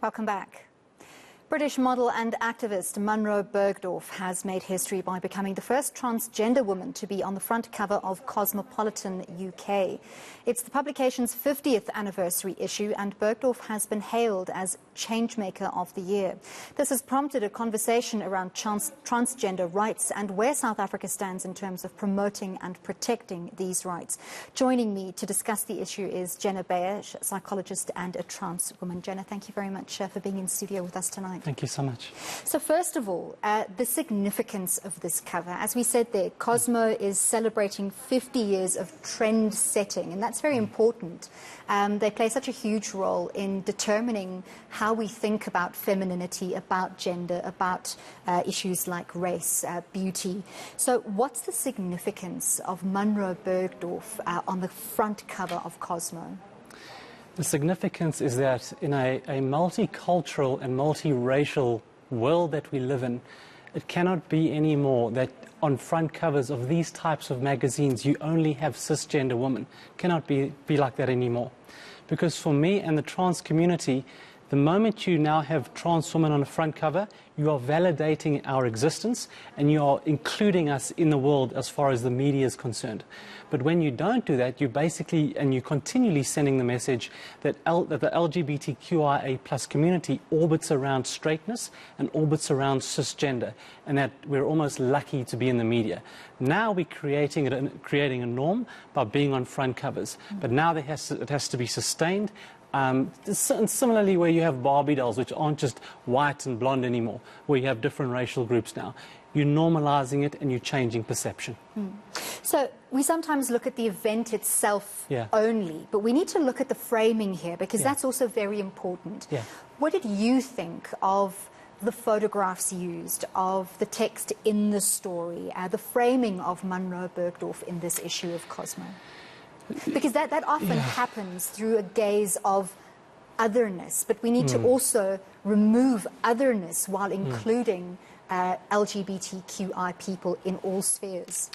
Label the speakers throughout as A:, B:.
A: Welcome back. British model and activist Munroe Bergdorf has made history by becoming the first transgender woman to be on the front cover of Cosmopolitan UK. It's the publication's 50th anniversary issue, and Bergdorf has been hailed as Changemaker of the Year. This has prompted a conversation around transgender rights and where South Africa stands in terms of promoting and protecting these rights. Joining me to discuss the issue is Jenna Bayer, psychologist and a trans woman. Jenna, thank you very much for being in studio with us tonight.
B: Thank you so much.
A: So first of all, the significance of this cover. As we said there, Cosmo is celebrating 50 years of trend setting, and that's very important. They play such a huge role in determining how we think about femininity, about gender, about issues like race, beauty. So what's the significance of Munroe Bergdorf on the front cover of Cosmo?
B: The significance is that in a multicultural and multiracial world that we live in, it cannot be anymore that on front covers of these types of magazines you only have cisgender women. It cannot be like that anymore. Because for me and the trans community, the moment you now have trans women on the front cover, you are validating our existence and you are including us in the world as far as the media is concerned. But when you don't do that, you basically, and you're continually sending the message that, that the LGBTQIA plus community orbits around straightness and orbits around cisgender, and that we're almost lucky to be in the media. Now we're creating a norm by being on front covers, but now it has to be sustained. And similarly, where you have Barbie dolls, which aren't just white and blonde anymore, where you have different racial groups now. You're normalizing it and you're changing perception.
A: So we sometimes look at the event itself only, but we need to look at the framing here, because that's also very important. What did you think of the photographs used, of the text in the story, the framing of Munroe Bergdorf in this issue of Cosmo? Because that often happens through a gaze of otherness, but we need to also remove otherness while including LGBTQI people in all spheres.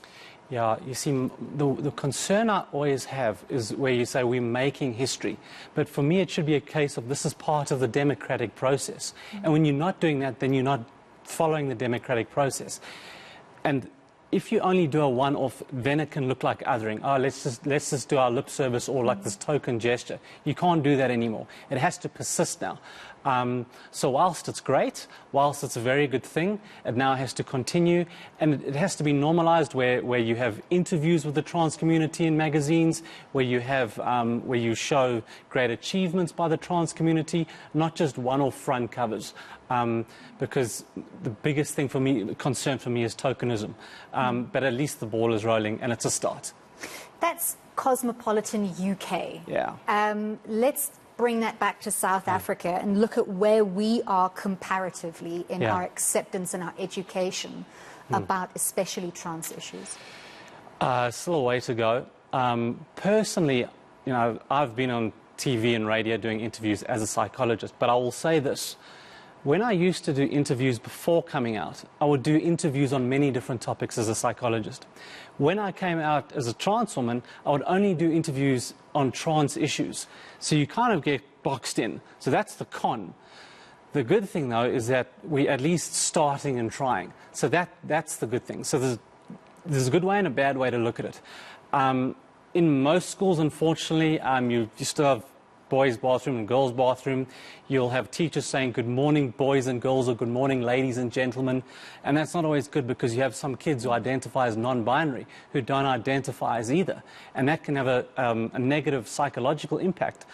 B: Yeah, you see, the concern I always have is where you say we're making history. But for me, it should be a case of this is part of the democratic process. And when you're not doing that, then you're not following the democratic process. And if you only do a one-off, then it can look like othering. Oh, let's just do our lip service or like this token gesture. You can't do that anymore. It has to persist now. So whilst it's great, whilst it's a very good thing, it now has to continue, and it has to be normalized where you have interviews with the trans community in magazines, where you have where you show great achievements by the trans community, not just one-off front covers. Because the biggest thing for me, concern for me, is tokenism. But at least the ball is rolling, and it's a start.
A: That's Cosmopolitan UK.
B: Yeah.
A: Let's bring that back to South Africa and look at where we are comparatively in our acceptance and our education about especially trans issues.
B: Still a way to go. Personally, you know, I've been on TV and radio doing interviews as a psychologist, but I will say this. When I used to do interviews before coming out, I would do interviews on many different topics as a psychologist. When I came out as a trans woman, I would only do interviews on trans issues. So you kind of get boxed in. So that's the con. The good thing, though, is that we're at least starting and trying. So that's the good thing. So there's a good way and a bad way to look at it. In most schools, unfortunately, you still have boys' bathroom and girls' bathroom. You'll have teachers saying good morning, boys and girls, or good morning, ladies and gentlemen. And that's not always good, because you have some kids who identify as non-binary, who don't identify as either. And that can have a negative psychological impact,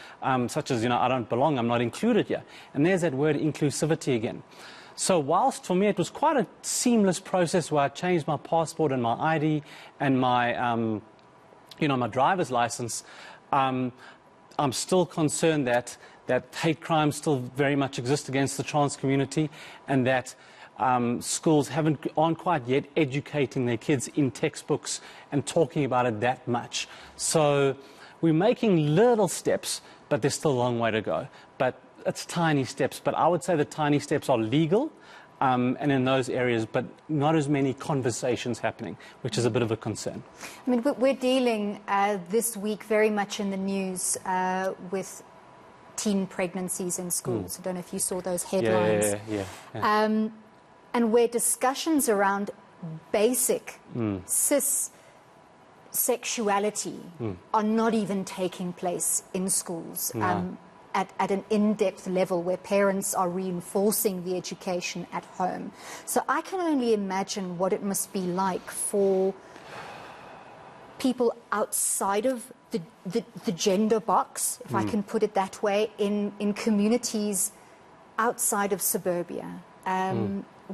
B: such as, you know, I don't belong, I'm not included here. And there's that word inclusivity again. So whilst for me it was quite a seamless process where I changed my passport and my ID and my, you know, my driver's license, I'm still concerned that hate crimes still very much exist against the trans community, and that schools aren't quite yet educating their kids in textbooks and talking about it that much. So we're making little steps, but there's still a long way to go. But it's tiny steps. But I would say the tiny steps are legal, and in those areas, but not as many conversations happening, which is a bit of a concern.
A: I mean, we're dealing this week very much in the news with teen pregnancies in schools. I don't know if you saw those headlines.
B: Yeah.
A: And where discussions around basic cis sexuality are not even taking place in schools at an in-depth level where parents are reinforcing the education at home. So I can only imagine what it must be like for people outside of the gender box, if I can put it that way, in communities outside of suburbia,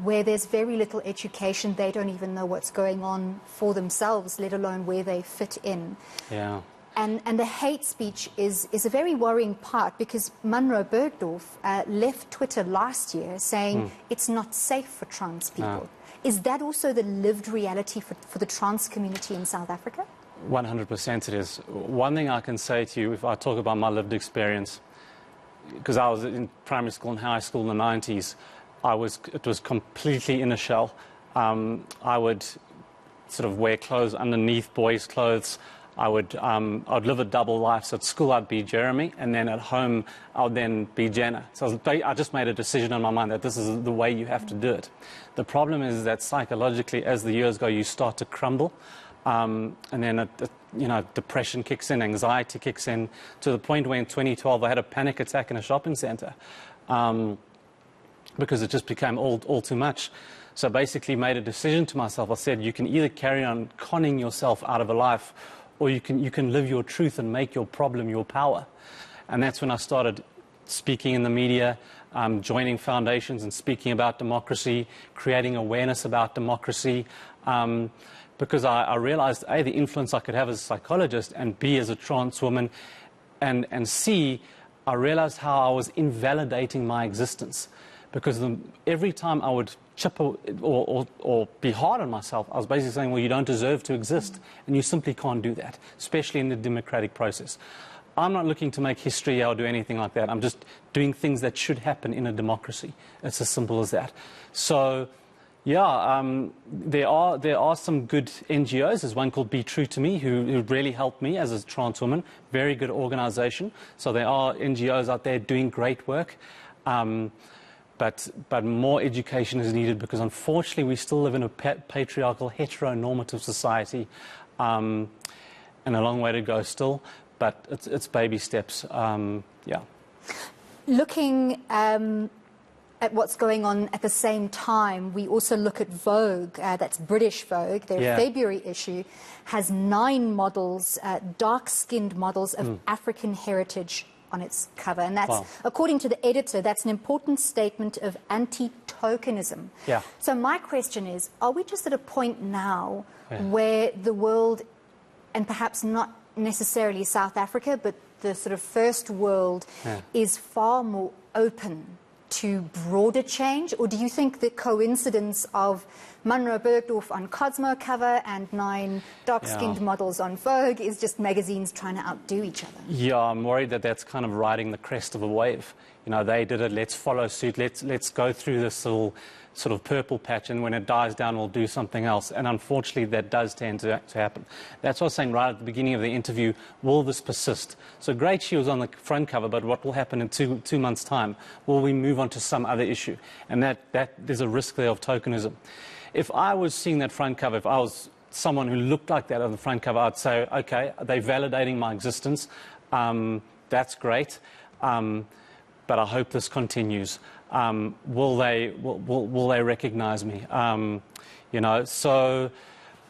A: where there's very little education. They don't even know what's going on for themselves, let alone where they fit in.
B: Yeah.
A: And the hate speech is a very worrying part, because Munroe Bergdorf left Twitter last year saying it's not safe for trans people. Is that also the lived reality for the trans community in South Africa?
B: 100% it is. One thing I can say to you, if I talk about my lived experience, because I was in primary school and high school in the 90s, it was completely in a shell. I would sort of wear clothes underneath boys' clothes. I'd live a double life. So at school I'd be Jeremy, and then at home I would then be Jenna. So I just made a decision in my mind that this is the way you have to do it. The problem is that psychologically, as the years go, you start to crumble, and then depression kicks in, anxiety kicks in, to the point where in 2012 I had a panic attack in a shopping centre, because it just became all too much. So basically made a decision to myself. I said, you can either carry on conning yourself out of a life, or you can live your truth and make your problem your power. And that's when I started speaking in the media, joining foundations and speaking about democracy, creating awareness about democracy, because I realized, A, the influence I could have as a psychologist, and B, as a trans woman, and C, I realized how I was invalidating my existence. Because every time I would chip or be hard on myself, I was basically saying, well, you don't deserve to exist, and you simply can't do that, especially in the democratic process. I'm not looking to make history or do anything like that. I'm just doing things that should happen in a democracy. It's as simple as that. So, yeah, there are some good NGOs. There's one called Be True to Me who really helped me as a trans woman. Very good organisation. So there are NGOs out there doing great work. But more education is needed, because unfortunately we still live in a patriarchal, heteronormative society, and a long way to go still, but it's baby steps, yeah.
A: Looking at what's going on at the same time, we also look at Vogue, that's British Vogue. Their February issue has 9 models, dark-skinned models of African heritage on its cover, and that's, according to the editor, that's an important statement of anti-tokenism.
B: Yeah.
A: So my question is, are we just at a point now where the world, and perhaps not necessarily South Africa, but the sort of first world, is far more open to broader change? Or do you think the coincidence of Munroe Bergdorf on Cosmo cover and 9 dark-skinned models on Vogue is just magazines trying to outdo each other?
B: Yeah, I'm worried that that's kind of riding the crest of a wave. You know, they did it, let's follow suit, let's go through this little sort of purple patch, and when it dies down, we'll do something else. And unfortunately, that does tend to happen. That's what I was saying right at the beginning of the interview, will this persist? So great, she was on the front cover, but what will happen in two months' time? Will we move on to some other issue? And that there's a risk there of tokenism. If I was seeing that front cover, if I was someone who looked like that on the front cover, I'd say, okay, they're validating my existence. That's great. But I hope this continues. Will they recognize me? You know, so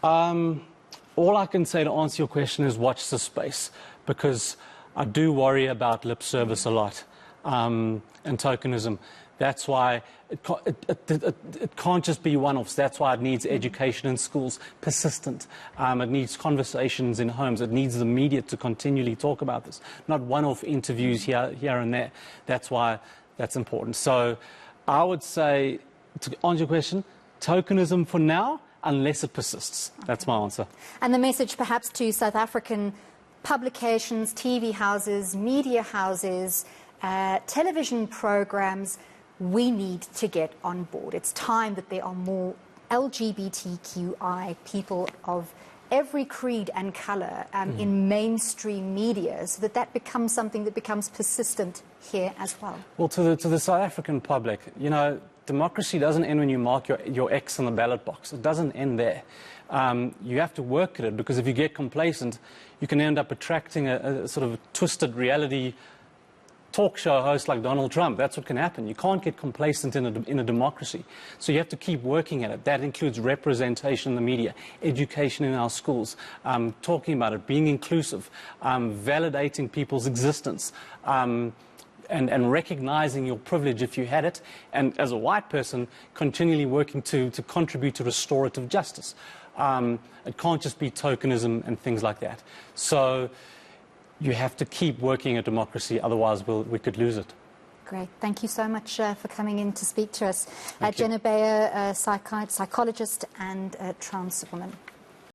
B: all I can say to answer your question is watch the space, because I do worry about lip service a lot, and tokenism. That's why it can't just be one-offs. That's why it needs education in schools, persistent. It needs conversations in homes. It needs the media to continually talk about this, not one-off interviews here and there. That's why that's important. So I would say, to answer your question, tokenism for now, unless it persists. That's my answer.
A: And the message perhaps to South African publications, TV houses, media houses, television programs, we need to get on board. It's time that there are more LGBTQI people of every creed and colour in mainstream media so that that becomes something that becomes persistent here as well?
B: Well, to the South African public, you know, democracy doesn't end when you mark your X on the ballot box. It doesn't end there. You have to work at it, because if you get complacent, you can end up attracting a sort of twisted reality talk show host like Donald Trump. That's what can happen. You can't get complacent in a democracy. So you have to keep working at it. That includes representation in the media, education in our schools, talking about it, being inclusive, validating people's existence, and recognizing your privilege if you had it, and as a white person, continually working to contribute to restorative justice. It can't just be tokenism and things like that. So you have to keep working at democracy, otherwise we could lose it.
A: Great. Thank you so much for coming in to speak to us.
B: Thank you.
A: Jenna Bayer, psychologist and trans woman.